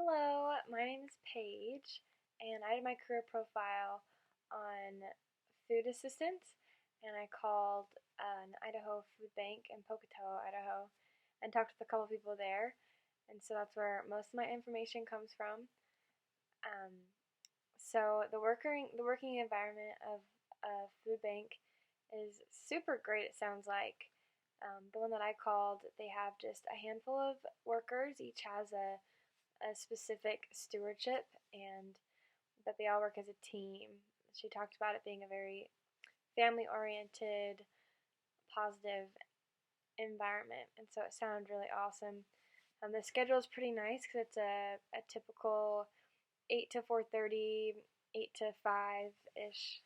Hello, my name is Paige, and I did my career profile on food assistance, and I called an Idaho food bank in Pocatello, Idaho, and talked with a couple people there, and so that's where most of my information comes from. Um, so the working environment of a food bank is super great. It sounds like the one that I called, they have just a handful of workers. Each has a specific stewardship and that they all work as a team. She talked about it being a very family oriented, positive environment, and so it sounded really awesome. The schedule is pretty nice because it's a typical 8 to 4:30, 8 to 5 ish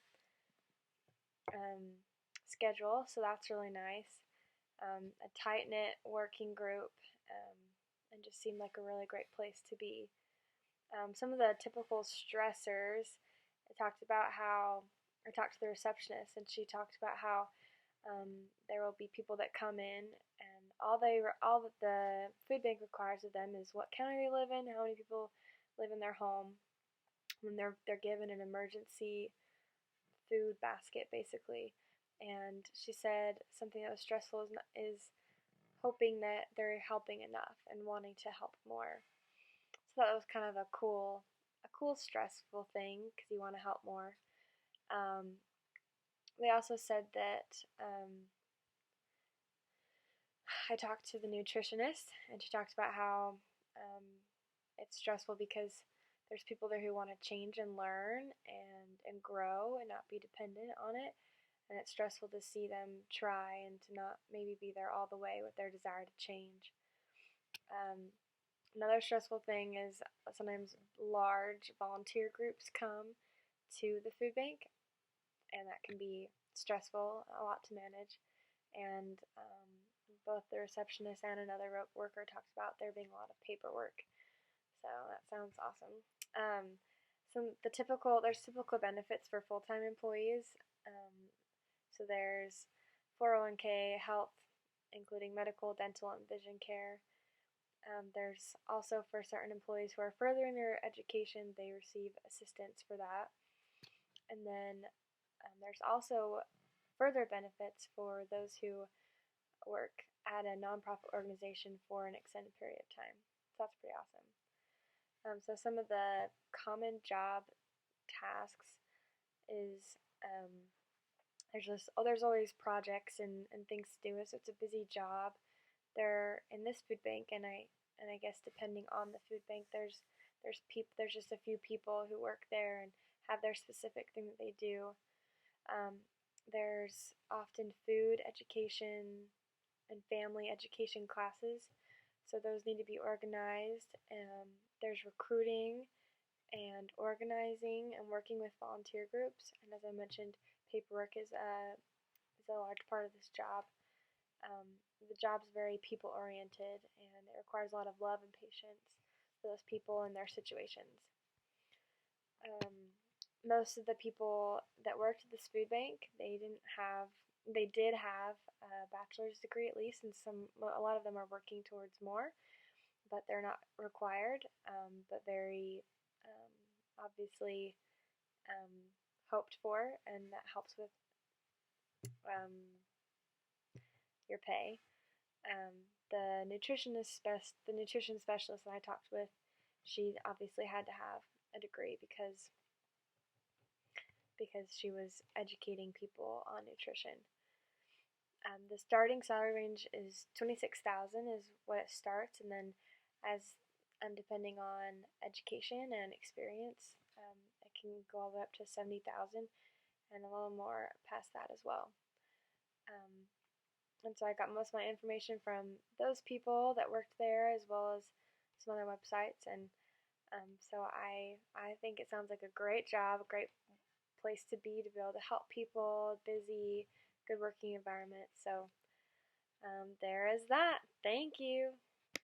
schedule, so that's really nice. A tight knit working group, and just seemed like a really great place to be. Some of the typical stressors. I talked to the receptionist, and she talked about how there will be people that come in, and all that the food bank requires of them is what county they live in, how many people live in their home, when they're given an emergency food basket, basically. And she said something that was stressful is hoping that they're helping enough and wanting to help more. So that was kind of a cool stressful thing because you want to help more. Um, they also said that I talked to the nutritionist, and she talked about how um, it's stressful because there's people there who want to change and learn and grow and not be dependent on it. And it's stressful to see them try and to not maybe be there all the way with their desire to change. Another stressful thing is sometimes large volunteer groups come to the food bank, and that can be stressful, a lot to manage. And both the receptionist and another worker talked about there being a lot of paperwork. So that sounds awesome. There's typical benefits for full-time employees. So there's 401k, health, including medical, dental, and vision care. There's also for certain employees who are furthering their education, they receive assistance for that. And then there's also further benefits for those who work at a nonprofit organization for an extended period of time. So that's pretty awesome. So some of the common job tasks is there's always projects and things to do. So it's a busy job. They're in this food bank, and I guess depending on the food bank, there's just a few people who work there and have their specific thing that they do. There's often food education and family education classes, so those need to be organized. There's recruiting and organizing and working with volunteer groups, and as I mentioned, paperwork is a large part of this job. The job's very people oriented, and it requires a lot of love and patience for those people and their situations. Most of the people that worked at this food bank, they did have a bachelor's degree at least, and a lot of them are working towards more, but they're not required, but very obviously hoped for, and that helps with your pay. The nutrition specialist that I talked with, she obviously had to have a degree because she was educating people on nutrition. The starting salary range is $26,000 is what it starts, and then depending on education and experience, it can go all the way up to $70,000 and a little more past that as well. And so I got most of my information from those people that worked there, as well as some other websites, and so I think it sounds like a great job, a great place to be able to help people, busy, good working environment. So there is that. Thank you.